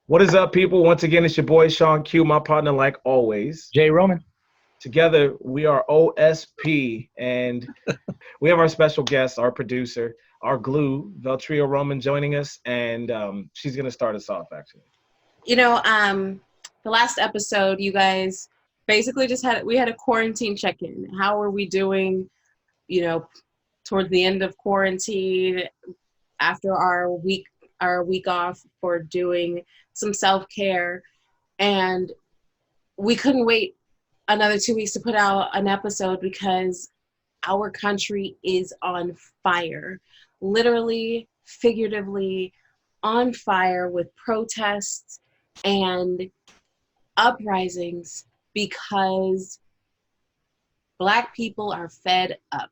What is up, people? Once again, it's your boy Shaun Q, my partner, like always. J.Roman. Together, we are OSP, and we have our special guest, our producer, our glue, Veltria Roman, joining us, and she's going to start us off, actually. You know, the last episode, you guys basically just we had a quarantine check-in. How are we doing, towards the end of quarantine, after our week off for doing some self-care, and we couldn't wait another 2 weeks to put out an episode because our country is on fire, literally, figuratively on fire with protests and uprisings because Black people are fed up.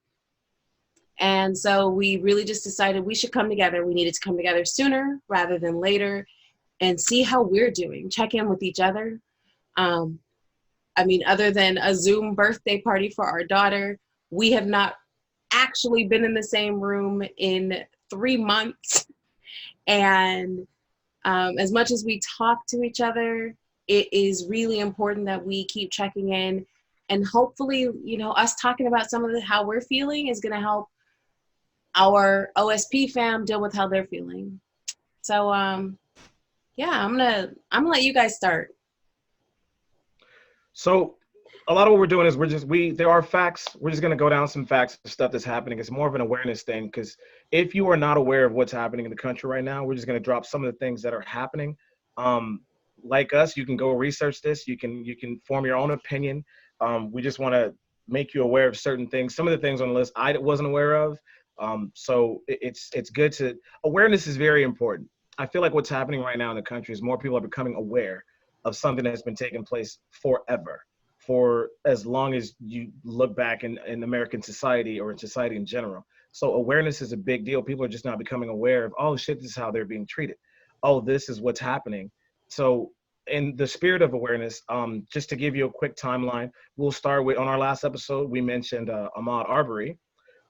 And so we really just decided we should come together. We needed to come together sooner rather than later and see how we're doing, check in with each other. Other than a Zoom birthday party for our daughter, we have not actually been in the same room in 3 months. And as much as we talk to each other, it is really important that we keep checking in. And hopefully, us talking about some of how we're feeling is going to help our OSP fam deal with how they're feeling. So, I'm gonna let you guys start. So a lot of what we're doing is there are facts. We're just going to go down some facts, stuff that's happening. It's more of an awareness thing, because if you are not aware of what's happening in the country right now, we're just going to drop some of the things that are happening. Like us, you can go research this. You can form your own opinion. We just want to make you aware of certain things. Some of the things on the list I wasn't aware of. So it's good to, awareness is very important. I feel like what's happening right now in the country is more people are becoming aware of something that's been taking place forever, for as long as you look back in American society or in society in general. So awareness is a big deal. People are just now becoming aware of, oh shit, this is how they're being treated. Oh, this is what's happening. So in the spirit of awareness, just to give you a quick timeline, we'll start with, on our last episode, we mentioned Ahmaud Arbery,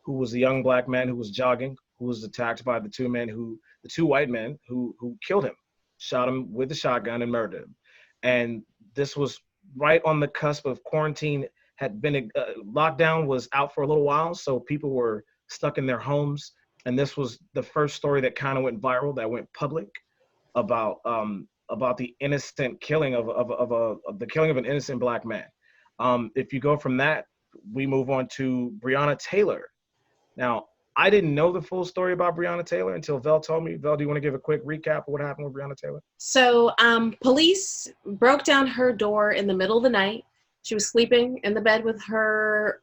who was a young Black man who was jogging, who was attacked by the two white men who killed him, shot him with a shotgun and murdered him. And this was right on the cusp of quarantine. Had been lockdown was out for a little while, so people were stuck in their homes. And this was the first story that kind of went viral, that went public, about the innocent killing of the killing of an innocent Black man. If you go from that, we move on to Brianna Taylor. Now, I didn't know the full story about Brianna Taylor until Vel told me. Vel, do you want to give a quick recap of what happened with Brianna Taylor? So police broke down her door in the middle of the night. She was sleeping in the bed with her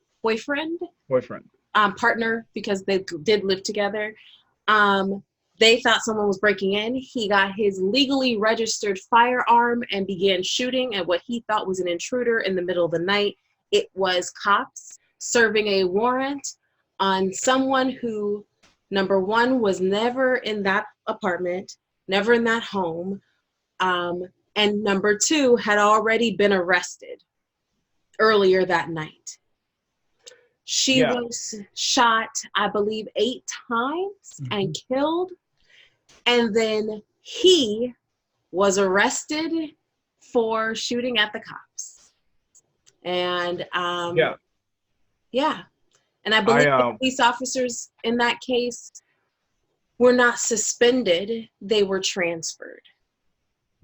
partner, because they did live together. They thought someone was breaking in. He got his legally registered firearm and began shooting at what he thought was an intruder in the middle of the night. It was cops serving a warrant on someone who, number one, was never in that apartment, never in that home, and number two, had already been arrested earlier that night. She was shot, I believe, 8 times and killed, and then he was arrested for shooting at the cops. And and I believe the police officers in that case were not suspended, they were transferred.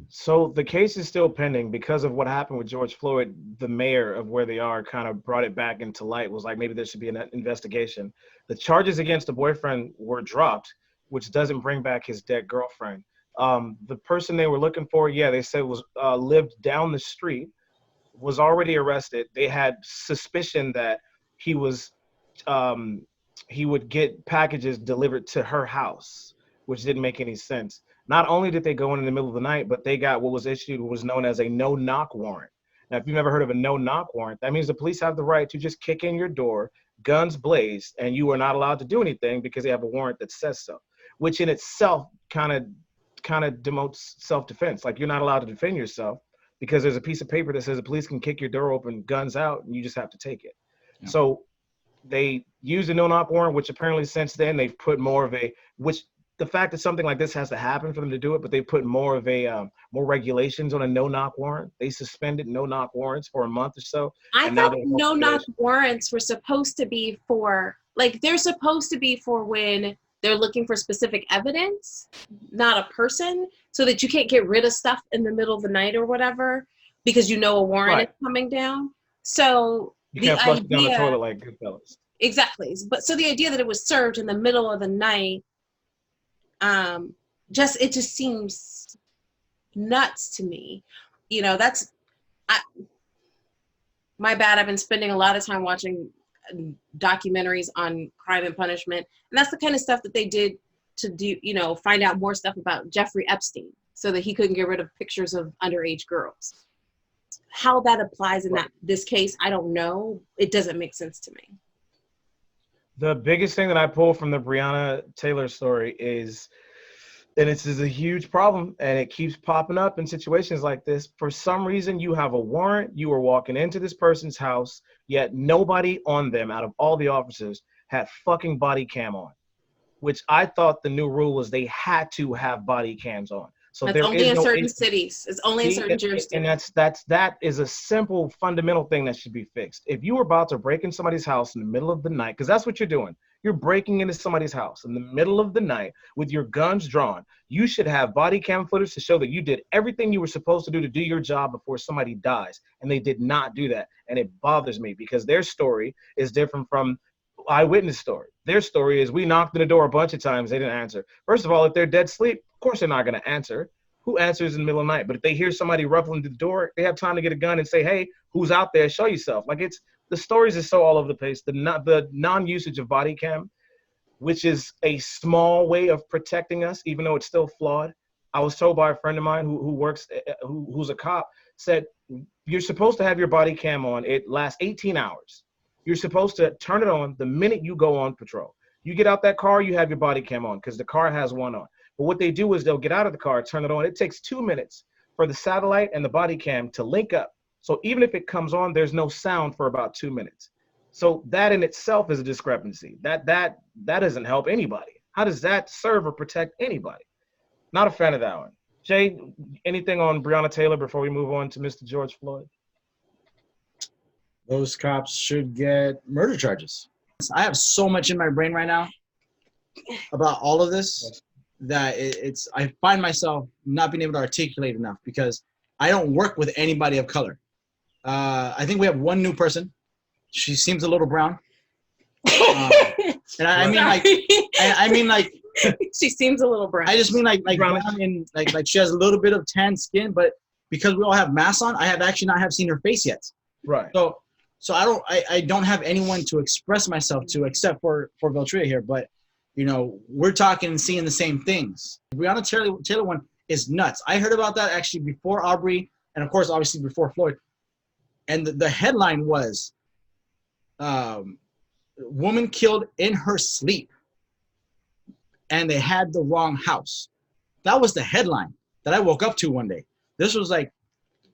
So the case is still pending because of what happened with George Floyd. The mayor of where they are kind of brought it back into light, was like, maybe there should be an investigation. The charges against the boyfriend were dropped, which doesn't bring back his dead girlfriend. The person they were looking for, they said was lived down the street, was already arrested. They had suspicion that he would get packages delivered to her house, which didn't make any sense. Not only did they go in the middle of the night, but they got what was issued, what was known as a no-knock warrant. Now, if you've never heard of a no-knock warrant, that means the police have the right to just kick in your door, guns blazed, and you are not allowed to do anything because they have a warrant that says so, which in itself kind of demotes self-defense. Like, you're not allowed to defend yourself because there's a piece of paper that says the police can kick your door open, guns out, and you just have to take it. Yeah. So they used a no-knock warrant, which apparently since then they've put more of a, which the fact that something like this has to happen for them to do it, but they put more of a more regulations on a no-knock warrant. They suspended no-knock warrants for a month or so, I and now thought they're no-knock warrants were supposed to be for, like, they're supposed to be for when they're looking for specific evidence, not a person, so that you can't get rid of stuff in the middle of the night or whatever because you know a warrant is coming down. So you the can't flush it down the idea, toilet like Goodfellas. exactly. But so the idea that it was served in the middle of the night, it just seems nuts to me. You know, my bad. I've been spending a lot of time watching documentaries on crime and punishment, and that's the kind of stuff that they did to do, you know, find out more stuff about Jeffrey Epstein so that he couldn't get rid of pictures of underage girls. How that applies in this case, I don't know. It doesn't make sense to me. The biggest thing that I pull from the Brianna Taylor story is, and this is a huge problem, and it keeps popping up in situations like this. For some reason, you have a warrant. You were walking into this person's house, yet nobody on them out of all the officers had fucking body cam on, which I thought the new rule was they had to have body cams on. So that's only in certain cities. It's only in certain jurisdictions. And that is a simple fundamental thing that should be fixed. If you were about to break in somebody's house in the middle of the night, because that's what you're doing, you're breaking into somebody's house in the middle of the night with your guns drawn, you should have body cam footage to show that you did everything you were supposed to do your job before somebody dies. And they did not do that. And it bothers me because their story is different from eyewitness story. Their story is, we knocked on the door a bunch of times, they didn't answer. First of all, if they're dead asleep, of course they're not going to answer. Who answers in the middle of the night? But if they hear somebody ruffling the door, they have time to get a gun and say, hey, who's out there? Show yourself. Like, it's, the stories is so all over the place. The non-usage of body cam, which is a small way of protecting us, even though it's still flawed. I was told by a friend of mine who's a cop, said, you're supposed to have your body cam on. It lasts 18 hours. You're supposed to turn it on the minute you go on patrol. You get out that car, you have your body cam on because the car has one on. But what they do is they'll get out of the car, turn it on. It takes 2 minutes for the satellite and the body cam to link up. So even if it comes on, there's no sound for about 2 minutes. So that in itself is a discrepancy. That doesn't help anybody. How does that serve or protect anybody? Not a fan of that one. Jay, anything on Brianna Taylor before we move on to Mr. George Floyd? Those cops should get murder charges. I have so much in my brain right now about all of this that I find myself not being able to articulate enough because I don't work with anybody of color. I think we have one new person. She seems a little brown. And I mean like she seems a little brown. I just mean like brown and like she has a little bit of tan skin, but because we all have masks on, I have actually not seen her face yet. Right. So I don't have anyone to express myself to except for Veltria here, but you know, we're talking and seeing the same things. Brianna Taylor one is nuts. I heard about that actually before Aubrey and of course obviously before Floyd. And the headline was woman killed in her sleep and they had the wrong house. That was the headline that I woke up to one day. This was like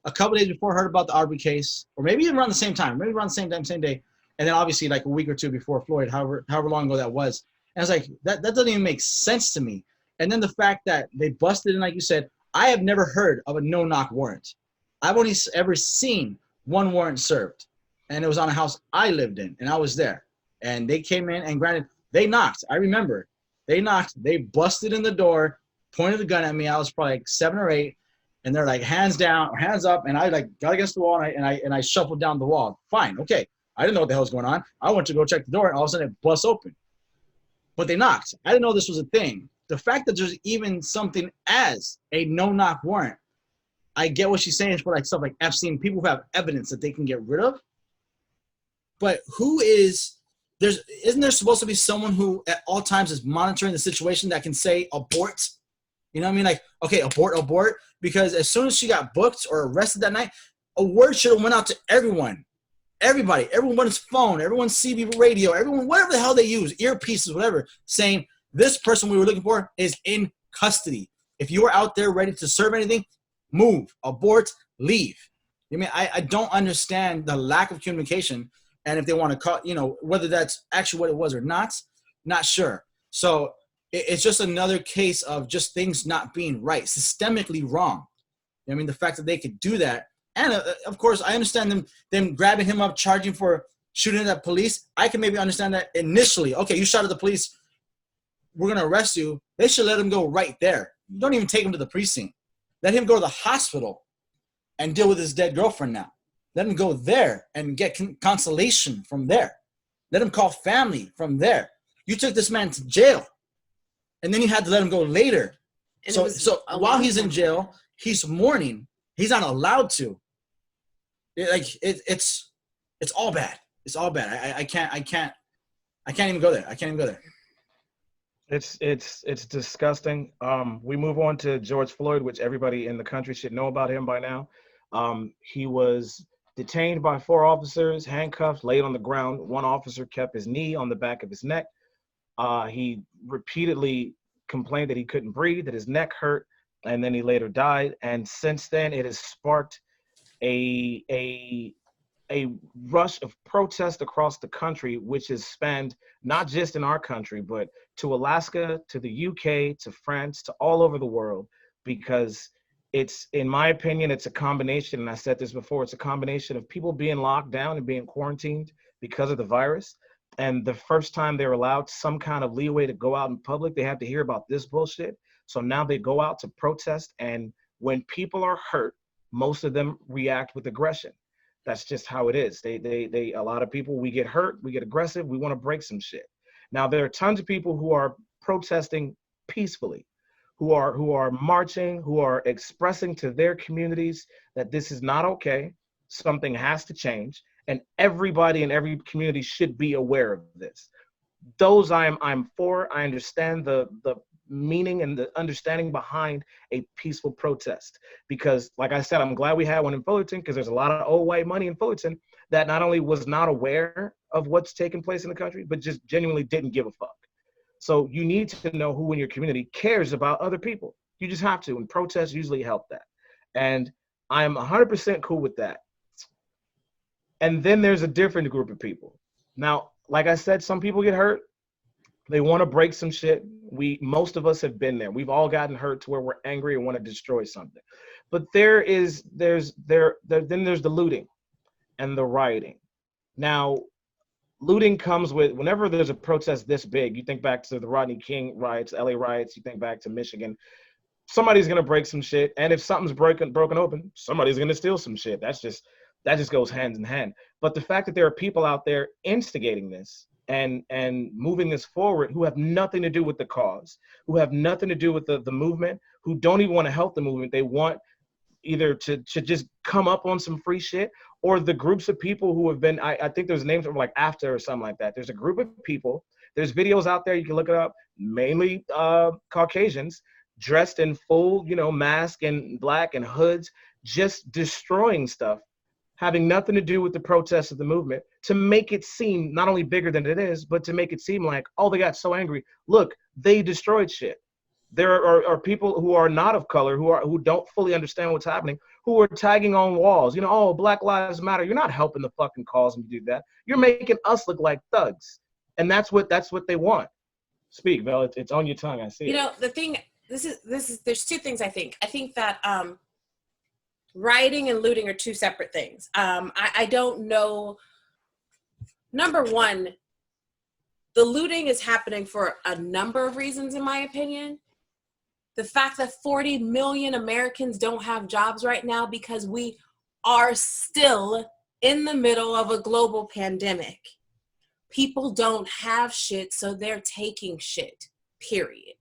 a couple days before I heard about the Aubrey case, or maybe even around the same time, maybe around the same time, same day. And then obviously like a week or two before Floyd, however long ago that was. And I was like, that doesn't even make sense to me. And then the fact that they busted in, like you said, I have never heard of a no-knock warrant. I've only ever seen one warrant served. And it was on a house I lived in, and I was there. And they came in, and granted, they knocked. I remember. They knocked. They busted in the door, pointed the gun at me. I was probably like 7 or 8. And they're like, hands down or hands up. And I like got against the wall and I shuffled down the wall. Fine. Okay. I didn't know what the hell was going on. I went to go check the door and all of a sudden it busts open. But they knocked. I didn't know this was a thing. The fact that there's even something as a no-knock warrant, I get what she's saying for like stuff like Epstein, people who have evidence that they can get rid of. But isn't there supposed to be someone who at all times is monitoring the situation that can say abort? You know what I mean? Like, okay, abort. Because as soon as she got booked or arrested that night, a word should have went out to everyone. Everybody, everyone's phone, everyone's CB radio, everyone, whatever the hell they use, earpieces, whatever, saying this person we were looking for is in custody. If you are out there ready to serve anything, move, abort, leave. I mean, I don't understand the lack of communication. And if they want to call, you know, whether that's actually what it was or not sure. So it's just another case of just things not being right, systemically wrong. I mean, the fact that they could do that, and of course, I understand them grabbing him up, charging for shooting at police. I can maybe understand that initially. Okay, you shot at the police, we're gonna arrest you. They should let him go right there. Don't even take him to the precinct. Let him go to the hospital and deal with his dead girlfriend now. Let him go there and get consolation from there. Let him call family from there. You took this man to jail, and then you had to let him go later. And So while he's in jail, he's mourning. He's not allowed to. It's all bad. It's all bad. I can't even go there. I can't even go there. It's disgusting. We move on to George Floyd, which everybody in the country should know about him by now. He was detained by 4 officers, handcuffed, laid on the ground. One officer kept his knee on the back of his neck. He repeatedly complained that he couldn't breathe, that his neck hurt, and then he later died. And since then, it has sparked a rush of protest across the country, which has spanned not just in our country, but to Alaska, to the UK, to France, to all over the world, because it's, in my opinion, it's a combination, and I said this before, it's a combination of people being locked down and being quarantined because of the virus. And the first time they're allowed some kind of leeway to go out in public, they have to hear about this bullshit. So now they go out to protest, and when people are hurt, most of them react with aggression. That's just how it is. A lot of people, we get hurt, we get aggressive, we want to break some shit. Now, there are tons of people who are protesting peacefully, who are marching, who are expressing to their communities that this is not okay, something has to change, and everybody in every community should be aware of this. Those I'm for. I understand the meaning and the understanding behind a peaceful protest, because like I said, I'm glad we had one in Fullerton, because there's a lot of old white money in Fullerton that not only was not aware of what's taking place in the country, but just genuinely didn't give a fuck. So you need to know who in your community cares about other people. You just have to, and protests usually help that. And I'm 100% cool with that. And then there's a different group of people. Now, like I said, some people get hurt. They want to break some shit. Most of us have been there. We've all gotten hurt to where we're angry and want to destroy something. But then there's the looting and the rioting. Now, looting comes with, whenever there's a protest this big, you think back to the Rodney King riots, LA riots, you think back to Michigan, somebody's going to break some shit. And if something's broken open, somebody's going to steal some shit. That just goes hand in hand. But the fact that there are people out there instigating this and moving this forward who have nothing to do with the cause, who have nothing to do with the movement, who don't even want to help the movement. They want either to just come up on some free shit, or the groups of people who have been, I think there's names of like After or something like that. There's a group of people, there's videos out there, you can look it up, mainly Caucasians, dressed in full, mask and black and hoods, just destroying stuff, having nothing to do with the protests of the movement, to make it seem not only bigger than it is, but to make it seem like, oh, they got so angry. Look, they destroyed shit. There are people who are not of color, who don't fully understand what's happening, who are tagging on walls. Oh, Black Lives Matter. You're not helping the fucking cause when you do that. You're making us look like thugs, and that's what they want. Speak, Vel. It's on your tongue. I see. The thing. This is. There's 2 things I think. I think that rioting and looting are 2 separate things. I don't know. Number one, the looting is happening for a number of reasons, in my opinion. The fact that 40 million Americans don't have jobs right now because we are still in the middle of a global pandemic. People don't have shit, so they're taking shit, period.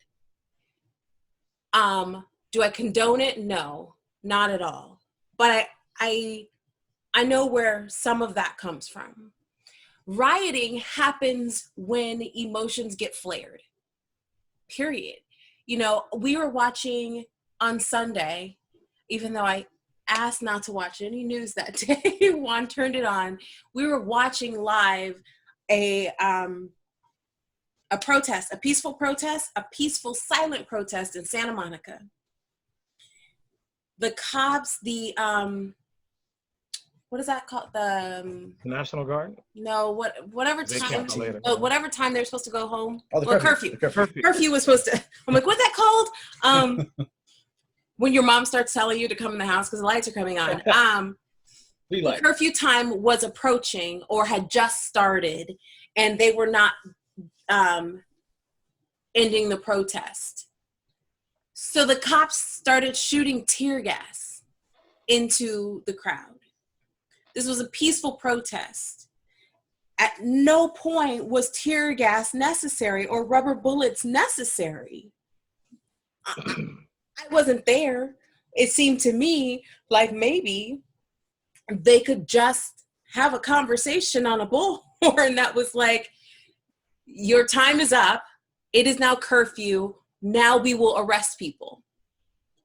Do I condone it? No, not at all. But I know where some of that comes from. Rioting happens when emotions get flared, period. We were watching on Sunday, even though I asked not to watch any news that day, Juan turned it on. We were watching live a protest, a peaceful silent protest in Santa Monica. The cops, the what is that called? The National Guard. no, whatever They time, came later. whatever time they're supposed to go home. Oh, the Well, curfew. curfew. Curfew was supposed to. I'm like, what's that called? When your mom starts telling you to come in the house because the lights are coming on. The curfew time was approaching or had just started, and they were not ending the protest. So the cops started shooting tear gas into the crowd. This was a peaceful protest. At no point was tear gas necessary or rubber bullets necessary. I wasn't there. It seemed to me like maybe they could just have a conversation on a bullhorn that was like, your time is up. It is now curfew. Now we will arrest people.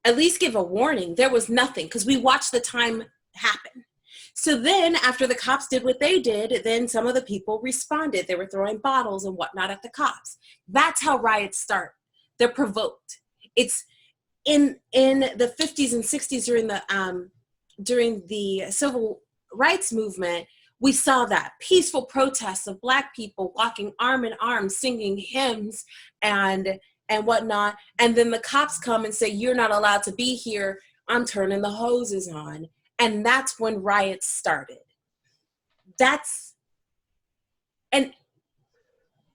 At least give a warning. There was nothing because we watched the time happen. So then after the cops did what they did, then some of the people responded. They were throwing bottles and whatnot at the cops. That's how riots start. They're provoked. It's in the 50s and 60s during the civil rights movement, we saw that peaceful protests of Black people walking arm in arm, singing hymns and whatnot. And then the cops come and say, you're not allowed to be here. I'm turning the hoses on. And that's when riots started.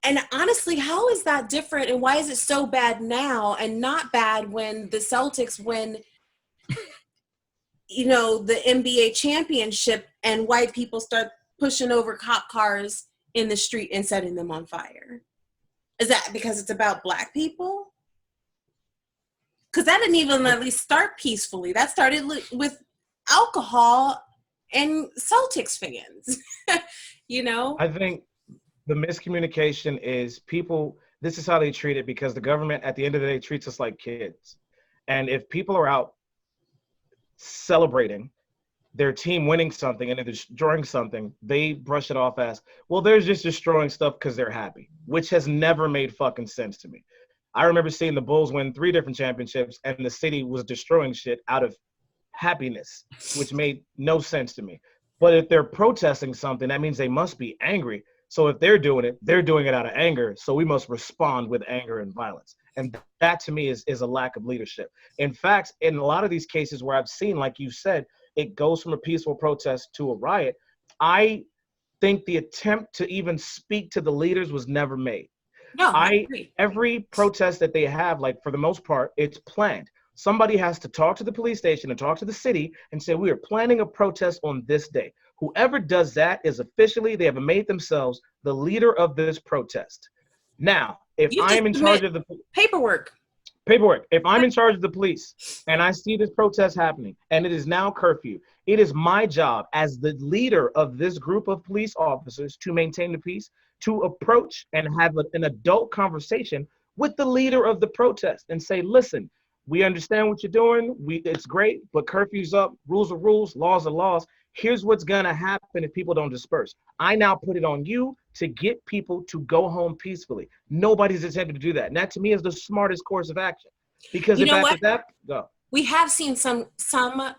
And honestly, how is that different? And why is it so bad now and not bad when the Celtics win, the NBA championship and white people start pushing over cop cars in the street and setting them on fire? Is that because it's about Black people? Because that didn't even at least start peacefully. That started with alcohol and Celtics fans, I think the miscommunication is this is how they treat it because the government at the end of the day treats us like kids. And if people are out celebrating their team winning something and they're destroying something, they brush it off as, well, they're just destroying stuff because they're happy, which has never made fucking sense to me. I remember seeing the Bulls win 3 different championships and the city was destroying shit out of happiness, which made no sense to me. But if they're protesting something, that means they must be angry. So if they're doing it out of anger. So we must respond with anger and violence. And that to me is a lack of leadership. In fact, in a lot of these cases where I've seen, like you said, it goes from a peaceful protest to a riot, I think the attempt to even speak to the leaders was never made. No, every protest that they have, like for the most part, it's planned. Somebody has to talk to the police station and talk to the city and say, we are planning a protest on this day. Whoever does that is officially, they have made themselves the leader of this protest. Now, if I am in charge of the paperwork, if I'm in charge of the police and I see this protest happening and it is now curfew, it is my job as the leader of this group of police officers to maintain the peace, to approach and have an adult conversation with the leader of the protest and say, listen, we understand what you're doing. It's great, but curfew's up, rules are rules, laws are laws. Here's what's going to happen if people don't disperse. I now put it on you to get people to go home peacefully. Nobody's attempting to do that. And that to me is the smartest course of action. Because we have seen some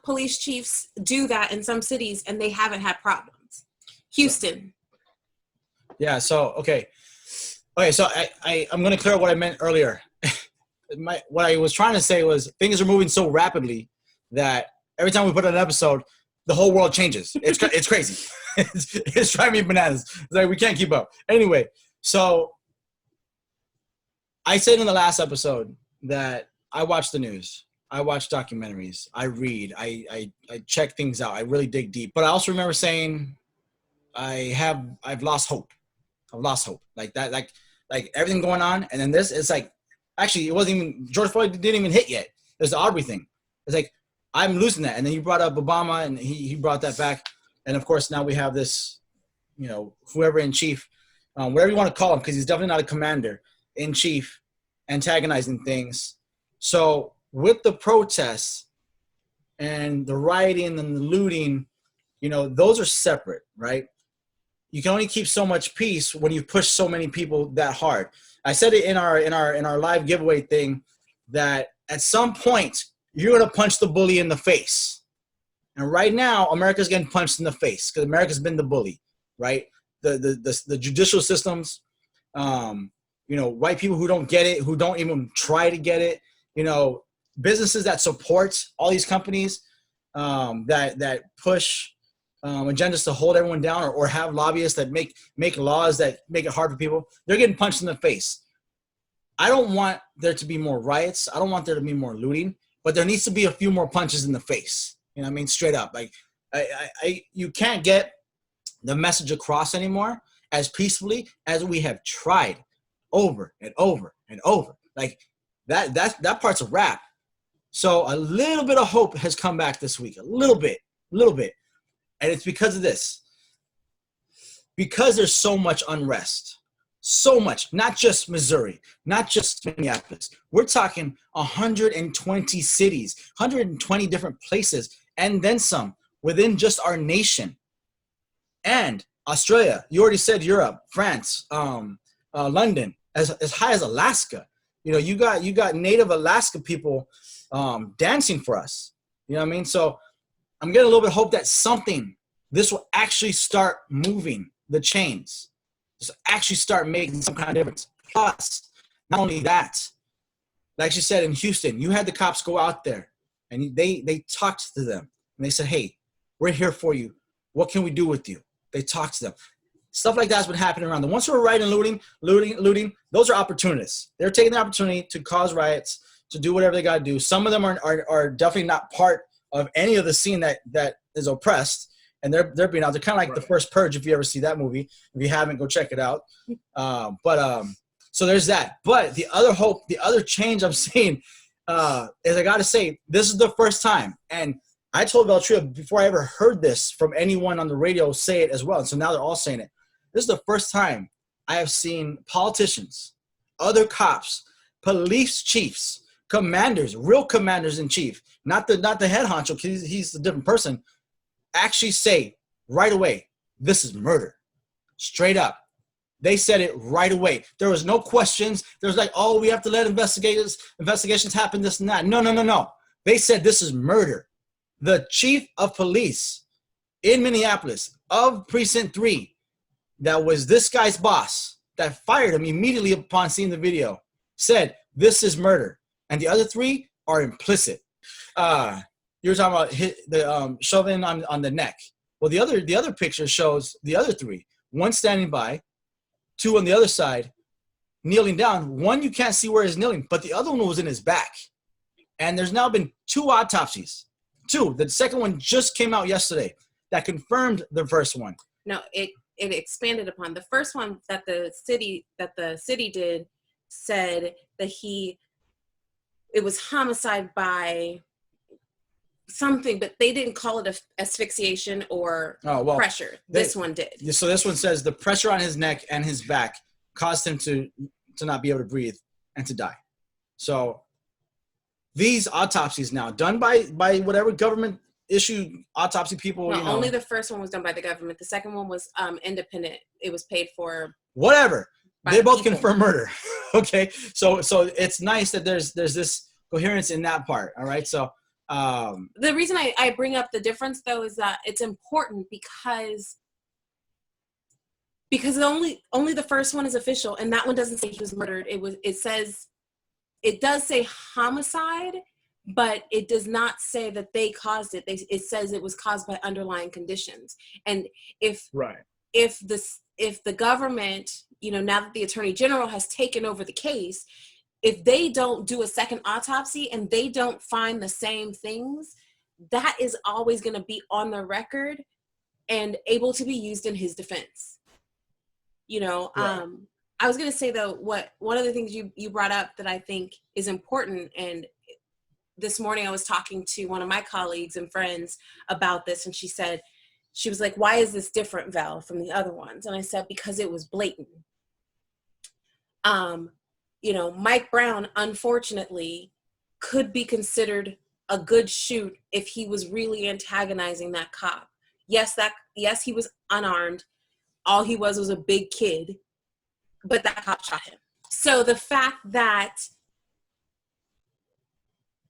police chiefs do that in some cities and they haven't had problems. Houston. Yeah, so, okay, so I'm going to clear up what I meant earlier. What I was trying to say was things are moving so rapidly that every time we put out an episode, the whole world changes. It's crazy. It's driving me bananas. It's like we can't keep up. Anyway, so I said in the last episode that I watch the news. I watch documentaries. I read. I check things out. I really dig deep. But I also remember saying I've lost hope. I've lost hope. Like that, like everything going on. And then this, it's like, actually, it wasn't even, George Floyd didn't even hit yet. There's the Aubrey thing. It's like, I'm losing that. And then you brought up Obama, and he brought that back. And, of course, now we have this, whoever in chief, whatever you want to call him, because he's definitely not a commander in chief, antagonizing things. So with the protests and the rioting and the looting, those are separate, right? You can only keep so much peace when you push so many people that hard. I said it in our live giveaway thing that at some point you're gonna punch the bully in the face. And right now, America's getting punched in the face because America's been the bully, right? The judicial systems, white people who don't get it, who don't even try to get it, businesses that support all these companies that push agendas to hold everyone down or have lobbyists that make laws that make it hard for people. They're getting punched in the face. I don't want there to be more riots. I don't want there to be more looting, but there needs to be a few more punches in the face. You know what I mean? Straight up. Like, you can't get the message across anymore as peacefully as we have tried over and over and over. Like, that part's a wrap. So a little bit of hope has come back this week. A little bit. And it's because of this. Because there's so much unrest. So much. Not just Missouri. Not just Minneapolis. We're talking 120 cities. 120 different places. And then some. Within just our nation. And Australia. You already said Europe. France. London. As high as Alaska. You got native Alaska people dancing for us. You know what I mean? So I'm getting a little bit of hope that this will actually start moving the chains. Just actually start making some kind of difference. Plus, not only that, like you said in Houston, you had the cops go out there and they talked to them and they said, hey, we're here for you. What can we do with you? They talked to them. Stuff like that's been happening around. The ones who are rioting, looting, those are opportunists. They're taking the opportunity to cause riots, to do whatever they got to do. Some of them are definitely not part of any of the scene that is oppressed, and they're being out. They're kind of like The First Purge, if you ever see that movie. If you haven't, go check it out. So there's that. But the other hope, the other change I'm seeing is, I got to say, this is the first time, and I told Veltria before I ever heard this from anyone on the radio say it as well, and so now they're all saying it. This is the first time I have seen politicians, other cops, police chiefs, commanders, real commanders in chief, not the head honcho, because he's a different person, actually say right away, this is murder. Straight up. They said it right away. There was no questions. There was like, oh, we have to let investigations happen, this and that. No. They said this is murder. The chief of police in Minneapolis of Precinct 3, that was this guy's boss, that fired him immediately upon seeing the video, said this is murder. And the other 3 are implicit. You were talking about the shoving on the neck. Well, the other picture shows the other 3. One standing by, 2 on the other side, kneeling down. One you can't see where he's kneeling, but the other one was in his back. And there's now been 2 autopsies. 2. The second one just came out yesterday that confirmed the first one. No, it expanded upon the first one that the city did, said that it was homicide by something, but they didn't call it asphyxiation or pressure. This one did. So this one says the pressure on his neck and his back caused him to not be able to breathe and to die. So these autopsies now done by whatever government issued autopsy people. No, only the first one was done by the government. The second one was independent. It was paid for. Whatever. They both confirm murder. Okay. So it's nice that there's this coherence in that part. All right. So the reason I bring up the difference though is that it's important because only the first one is official, and that one doesn't say he was murdered. It does say homicide, but it does not say that they caused it. It says it was caused by underlying conditions. And if the government, now that the Attorney General has taken over the case, if they don't do a second autopsy and they don't find the same things, that is always going to be on the record and able to be used in his defense. Right. I was going to say though, one of the things you brought up that I think is important, and this morning I was talking to one of my colleagues and friends about this, and she was like, why is this different, Val, from the other ones? And I said, because it was blatant. Mike Brown, unfortunately, could be considered a good shoot if he was really antagonizing that cop. Yes, he was unarmed. All he was a big kid, but that cop shot him. So the fact that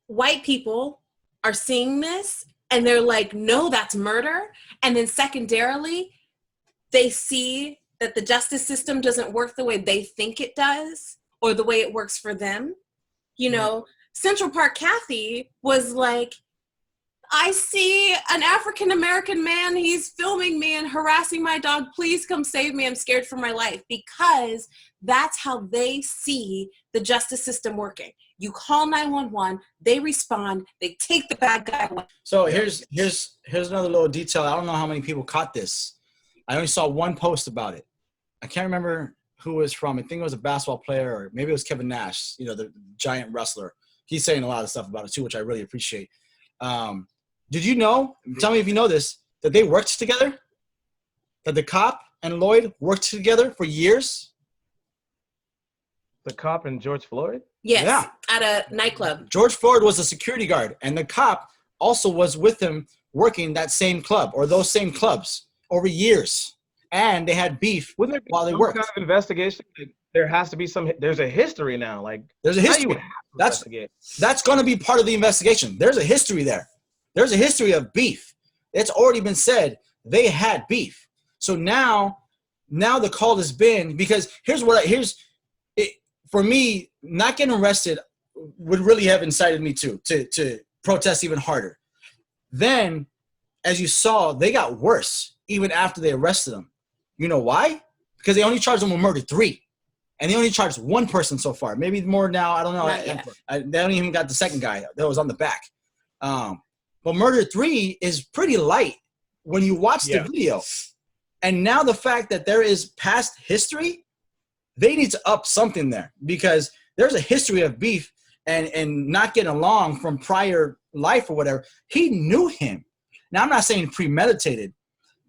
white people are seeing this and they're like, no, that's murder. And then secondarily, they see that the justice system doesn't work the way they think it does or the way it works for them. You know, Central Park Kathy was like, I see an African-American man, he's filming me and harassing my dog. Please come save me. I'm scared for my life. Because that's how they see the justice system working. You call 911, they respond, they take the bad guy away. So here's another little detail. I don't know how many people caught this. I only saw one post about it. I can't remember who it was from. I think it was a basketball player, or maybe it was Kevin Nash, you know, the giant wrestler. He's saying a lot of stuff about it too, which I really appreciate. Did you know, tell me if you know this, that they worked together? That the cop and Lloyd worked together for years? The cop and George Floyd? Yes, Yeah. At a nightclub. George Floyd was a security guard, and the cop also was with him working that same club or those same clubs over years. And they had beef Wouldn't there be while they some worked. kind of investigation? There has to be there's a history now. Like, There's a how history. you would have to investigate. That's going to be part of the investigation. There's a history there. There's a history of beef. It's already been said they had beef. So now the call has been, because for me, not getting arrested would really have incited me to protest even harder. Then, as you saw, they got worse even after they arrested them. You know why? Because they only charged them with murder 3. And they only charged one person so far. Maybe more now. I don't know. They don't even got the second guy that was on the back. But murder 3 is pretty light when you watch the video. And now the fact that there is past history, they need to up something there, because there's a history of beef and not getting along from prior life or whatever. He knew him. Now, I'm not saying premeditated,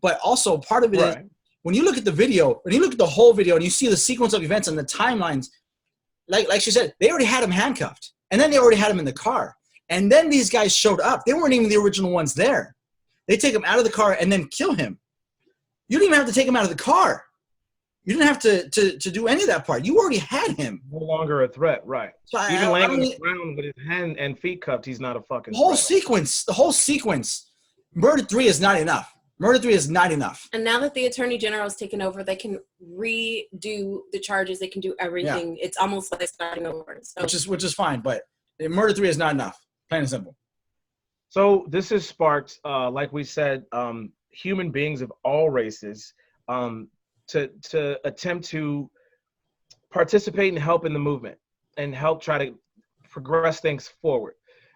but also part of it is when you look at the video, when you look at the whole video and you see the sequence of events and the timelines, like she said, they already had him handcuffed. And then they already had him in the car. And then these guys showed up. They weren't even the original ones there. They take him out of the car and then kill him. You didn't even have to take him out of the car. You didn't have to do any of that part. You already had him. No longer a threat, right? So Even laying on the ground with his hand and feet cuffed, he's not a fucking the whole threat. the whole sequence. Murder 3 is not enough. Murder 3 is not enough. And now that the Attorney General has taken over, they can redo the charges. They can do everything. Yeah. It's almost like starting over. So. Which is fine, but murder 3 is not enough. Plain and simple. So this has sparked, like we said, human beings of all races to attempt to participate and help in the movement and help try to progress things forward.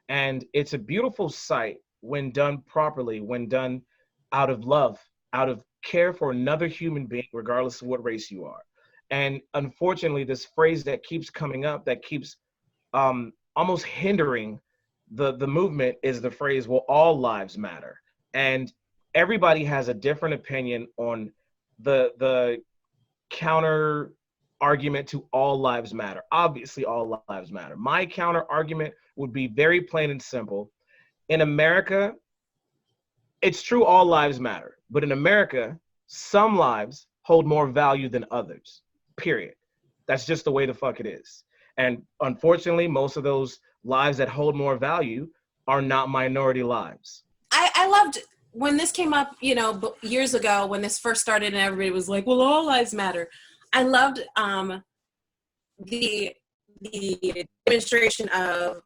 And it's a beautiful sight when done properly, when done out of love, out of care for another human being, regardless of what race you are. And unfortunately, this phrase that keeps coming up, that keeps almost hindering the movement, is the phrase, well, all lives matter. And everybody has a different opinion on the counter argument to all lives matter. Obviously, all lives matter. My counter argument would be very plain and simple. In America, it's true all lives matter. But in America, some lives hold more value than others, period. That's just the way the fuck it is. And unfortunately, most of those lives that hold more value are not minority lives. I loved when this came up, years ago when this first started and everybody was like, well, all lives matter. I loved the demonstration of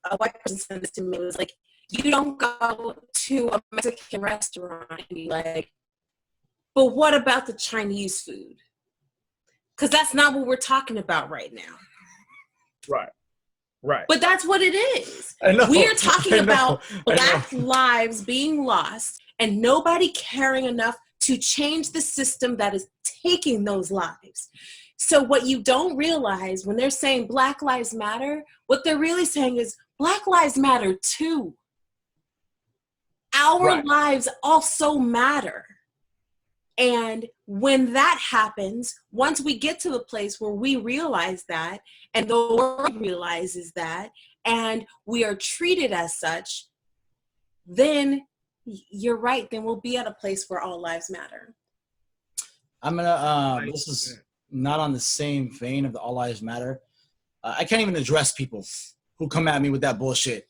a white person sent this to me. It was like, you don't go to a Mexican restaurant and be like, but what about the Chinese food? Because that's not what we're talking about right now. Right. But that's what it is. I know. We are talking about Black lives being lost and nobody caring enough to change the system that is taking those lives. So what you don't realize when they're saying Black Lives Matter, what they're really saying is Black Lives Matter too. Our lives also matter. And when that happens, once we get to the place where we realize that, and the world realizes that, and we are treated as such, then you're right. Then we'll be at a place where all lives matter. I'm gonna. This is not on the same vein of the all lives matter. I can't even address people who come at me with that bullshit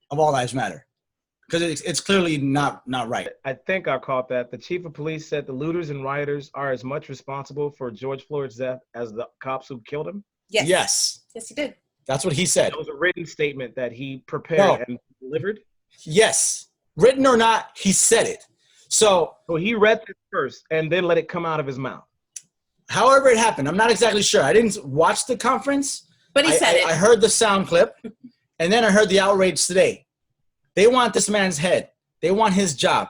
of all lives matter, because it's clearly not right. I think I caught that. The chief of police said the looters and rioters are as much responsible for George Floyd's death as the cops who killed him. Yes, he did. that's what he said. That was a written statement that he prepared and delivered. Yes, written or not, he said it. So he read this first and then let it come out of his mouth. However it happened, I'm not exactly sure. I didn't watch the conference, but he said it. I heard the sound clip, and then I heard the outrage today. They want this man's head. They want his job.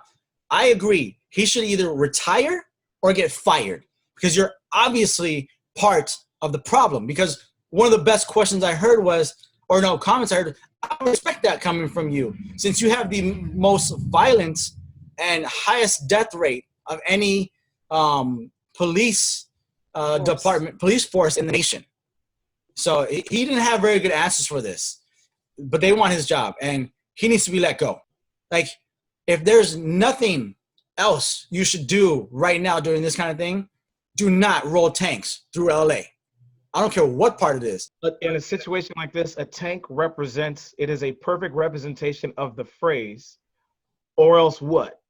I agree. He should either retire or get fired because you're obviously part of the problem. Because one of the best questions I heard was, or no, comments I heard, I respect that coming from you since you have the most violent and highest death rate of any police department, police force in the nation. So he didn't have very good answers for this, but they want his job and he needs to be let go. Like, if there's nothing else you should do right now during this kind of thing, do not roll tanks through LA. I don't care what part it is. But in a situation like this, a tank it is a perfect representation of the phrase, or else what?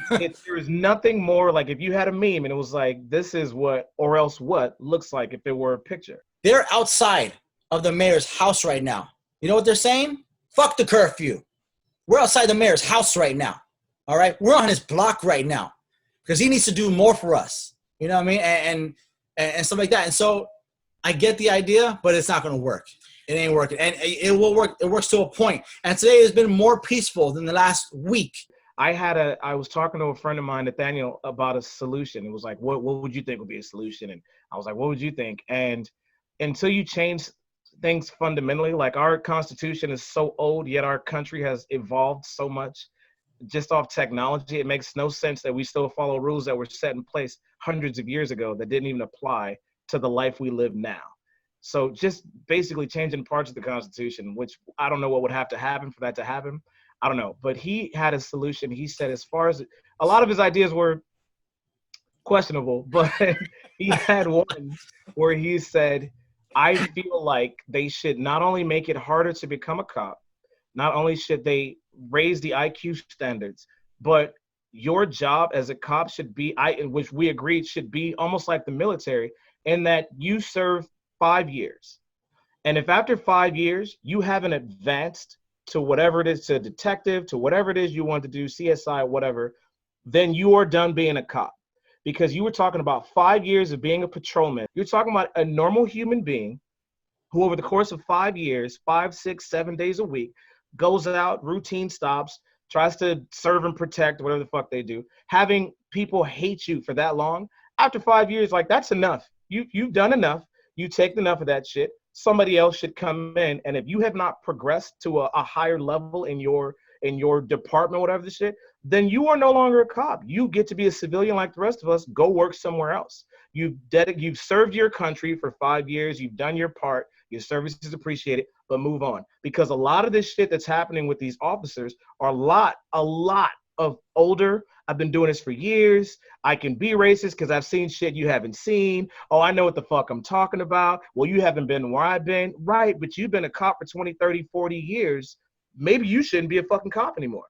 There's nothing more like if you had a meme and it was like, this is what, or else what looks like if there were a picture. They're outside of the mayor's house right now. You know what they're saying? Fuck the curfew. We're outside the mayor's house right now. All right? We're on his block right now because he needs to do more for us. You know what I mean? And stuff like that. And so I get the idea, but it's not going to work. It ain't working. And it will work. It works to a point. And today has been more peaceful than the last week. I was talking to a friend of mine, Nathaniel, about a solution. It was like, what would you think would be a solution? And I was like, what would you think? And until you change things fundamentally, like our Constitution is so old, yet our country has evolved so much just off technology. It makes no sense that we still follow rules that were set in place hundreds of years ago that didn't even apply to the life we live now. So just basically changing parts of the Constitution, which I don't know what would have to happen for that to happen. I don't know. But he had a solution. He said, as far as a lot of his ideas were questionable, but he had one where he said, I feel like they should not only make it harder to become a cop, not only should they raise the IQ standards, but your job as a cop should be, which we agreed should be almost like the military, in that you serve 5 years. And if after 5 years you haven't advanced to whatever it is, to detective, to whatever it is you want to do, CSI, whatever, then you are done being a cop. Because you were talking about 5 years of being a patrolman. You're talking about a normal human being who over the course of 5 years, 5, 6, 7 days a week, goes out, routine stops, tries to serve and protect, whatever the fuck they do. Having people hate you for that long, after 5 years, like, that's enough. You've done enough. You take enough of that shit. Somebody else should come in. And if you have not progressed to a higher level in your department, whatever the shit, then you are no longer a cop. You get to be a civilian like the rest of us. Go work somewhere else. You've served your country for 5 years. You've done your part. Your service is appreciated, but move on. Because a lot of this shit that's happening with these officers are a lot of older. I've been doing this for years. I can be racist because I've seen shit you haven't seen. Oh, I know what the fuck I'm talking about. Well, you haven't been where I've been. Right, but you've been a cop for 20, 30, 40 years. Maybe you shouldn't be a fucking cop anymore.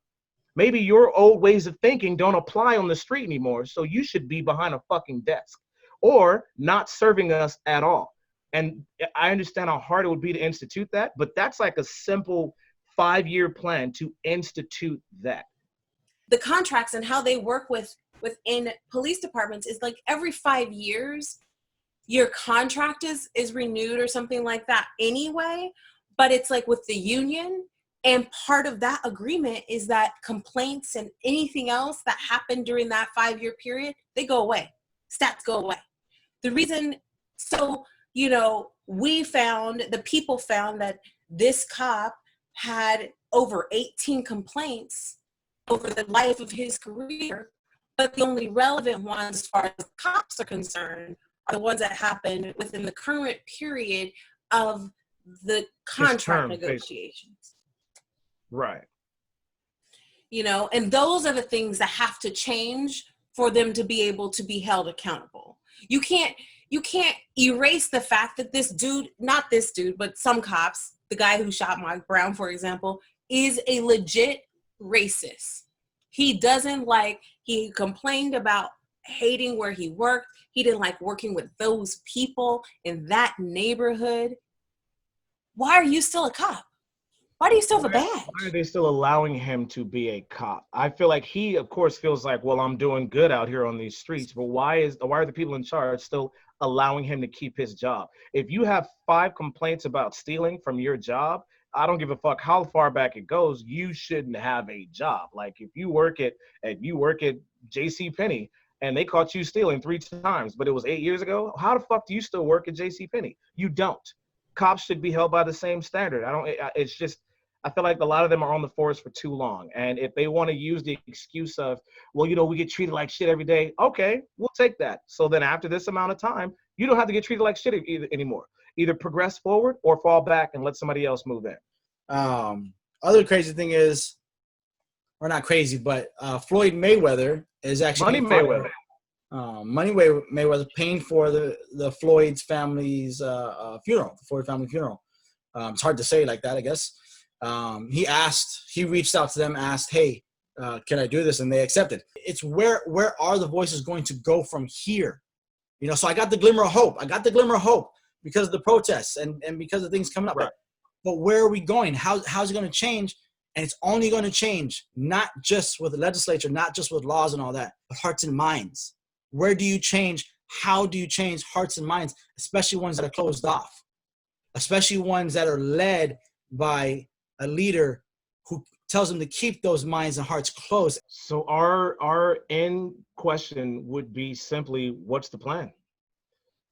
Maybe your old ways of thinking don't apply on the street anymore, so you should be behind a fucking desk or not serving us at all. And I understand how hard it would be to institute that, but that's like a simple 5-year plan to institute that. The contracts and how they work within police departments is like every 5 years, your contract is renewed or something like that anyway, but it's like with the union. And part of that agreement is that complaints and anything else that happened during that 5-year period, they go away. Stats go away. The reason, so, the people found that this cop had over 18 complaints over the life of his career, but the only relevant ones as far as cops are concerned are the ones that happened within the current period of the contract negotiations. Right. And those are the things that have to change for them to be able to be held accountable. You can't erase the fact that this dude, not this dude, but some cops, the guy who shot Mike Brown, for example, is a legit racist. He complained about hating where he worked. He didn't like working with those people in that neighborhood. Why are you still a cop? Why do you still have a badge? Why are they still allowing him to be a cop? I feel like he, of course, feels like, well, I'm doing good out here on these streets, but why are the people in charge still allowing him to keep his job? If you have 5 complaints about stealing from your job, I don't give a fuck how far back it goes, you shouldn't have a job. Like if you work at J.C. Penney and they caught you stealing 3 times, but it was 8 years ago, how the fuck do you still work at J.C. Penney? You don't. Cops should be held by the same standard. It's just, I feel like a lot of them are on the force for too long. And if they want to use the excuse of, well, we get treated like shit every day. Okay, we'll take that. So then after this amount of time, you don't have to get treated like shit anymore. Either progress forward or fall back and let somebody else move in. Other crazy thing is, or not crazy, but Floyd Mayweather is actually Money Mayweather paying for the Floyd's family's funeral, the Floyd family funeral. It's hard to say like that, I guess. He reached out to them, asked, hey, can I do this? And they accepted. It's where are the voices going to go from here? So I got the glimmer of hope. Because of the protests and because of things coming up. Right. But where are we going? How's it going to change? And it's only going to change, not just with the legislature, not just with laws and all that, but hearts and minds. Where do you change? How do you change hearts and minds, especially ones that are closed off, especially ones that are led by a leader who tells them to keep those minds and hearts closed? So our end question would be simply, what's the plan?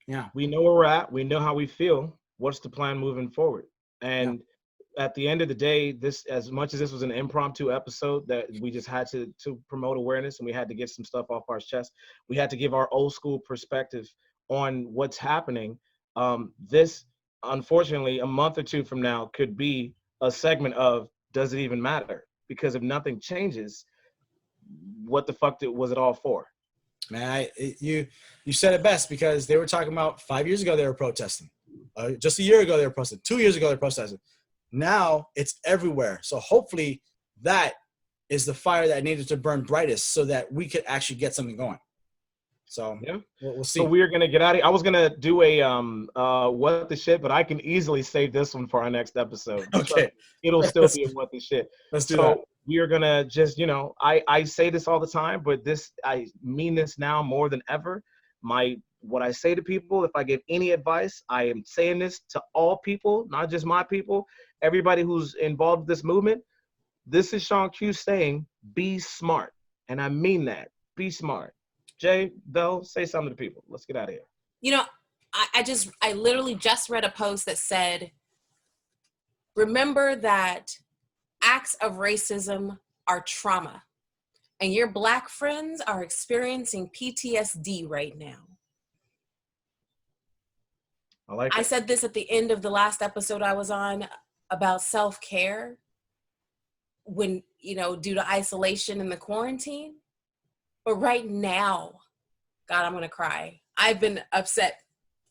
Yeah. We know where we're at. We know how we feel. What's the plan moving forward? And at the end of the day, this, as much as this was an impromptu episode that we just had to promote awareness and we had to get some stuff off our chest, we had to give our old school perspective on what's happening. This, unfortunately, a month or 2 from now could be a segment of, does it even matter? Because if nothing changes, what the fuck was it all for? Man, you said it best, because they were talking about 5 years ago they were protesting. Just a year ago they were protesting. 2 years ago they were protesting. Now it's everywhere. So hopefully that is the fire that needed to burn brightest so that we could actually get something going. So yeah, we'll see. So we're gonna get out of here. I was gonna do a what the shit, but I can easily save this one for our next episode. Okay, it'll still be a what the shit. Let's do that. We are gonna just, I say this all the time, but I mean this now more than ever. What I say to people, if I give any advice, I am saying this to all people, not just my people, everybody who's involved with this movement. This is Shaun Q saying, be smart. And I mean that. Be smart. Jay, Bell, say something to people. Let's get out of here. I literally just read a post that said, remember that acts of racism are trauma, and your Black friends are experiencing PTSD right now. I said this at the end of the last episode I was on about self-care when, due to isolation and the quarantine. But right now, God, I'm going to cry. I've been upset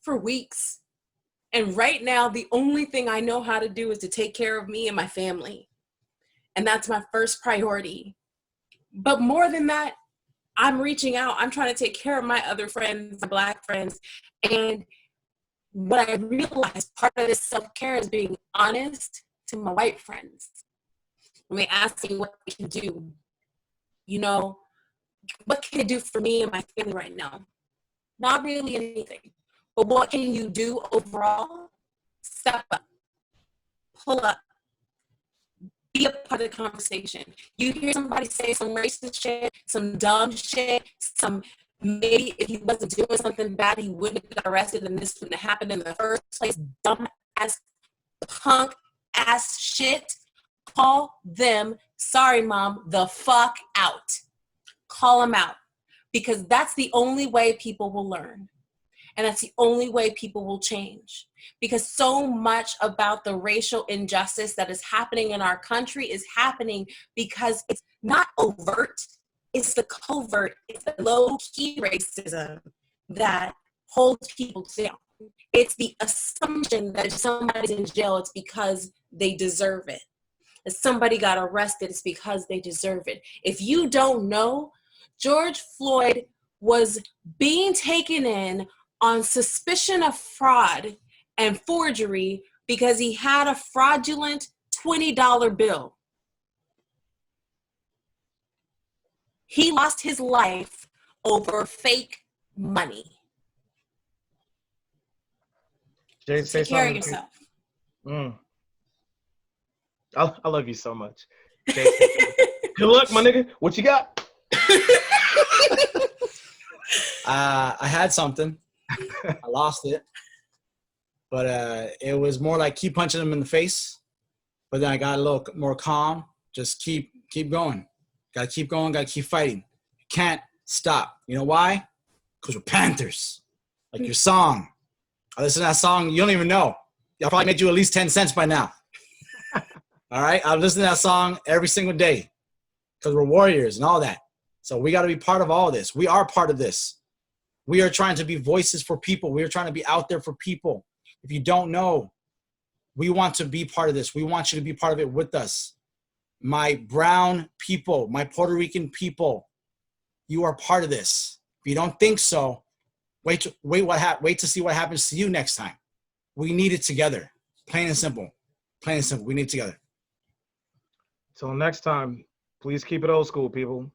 for weeks. And right now, the only thing I know how to do is to take care of me and my family. And that's my first priority. But more than that, I'm reaching out. I'm trying to take care of my other friends, my Black friends. And what I realized, part of this self-care is being honest to my white friends. When they ask me what they can do, what can it do for me and my family right now? Not really anything. But what can you do overall? Step up. Pull up. Be a part of the conversation. You hear somebody say some racist shit, some dumb shit, maybe if he wasn't doing something bad, he wouldn't have got arrested and this wouldn't have happened in the first place. Dumb ass, punk ass shit. Call them, sorry mom, the fuck out. Call them out. Because that's the only way people will learn. And that's the only way people will change. Because so much about the racial injustice that is happening in our country is happening because it's not overt. It's the covert, it's the low-key racism that holds people down. It's the assumption that if somebody's in jail, it's because they deserve it. that somebody got arrested, it's because they deserve it. If you don't know, George Floyd was being taken in on suspicion of fraud and forgery because he had a fraudulent $20 bill. He lost his life over fake money. Jay, So say take care of something. yourself. I love you so much. Jay, good luck, my nigga. What you got? I had something. I lost it. But it was more like keep punching them in the face. But then I got a little more calm. Just keep going. Gotta keep going. Gotta keep fighting. You can't stop. You know why? Because we're Panthers. Like your song. I listen to that song. You don't even know. I'll probably made you at least 10 cents by now. All right? I listen to that song every single day. Because we're warriors and all that. So we got to be part of all this. We are part of this. We are trying to be voices for people. We are trying to be out there for people. If you don't know, we want to be part of this. We want you to be part of it with us. My brown people, my Puerto Rican people, you are part of this. If you don't think so, wait to see what happens to you next time. We need it together. Plain and simple. Plain and simple. We need it together. Till next time, please keep it old school, people.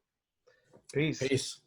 Peace. Peace.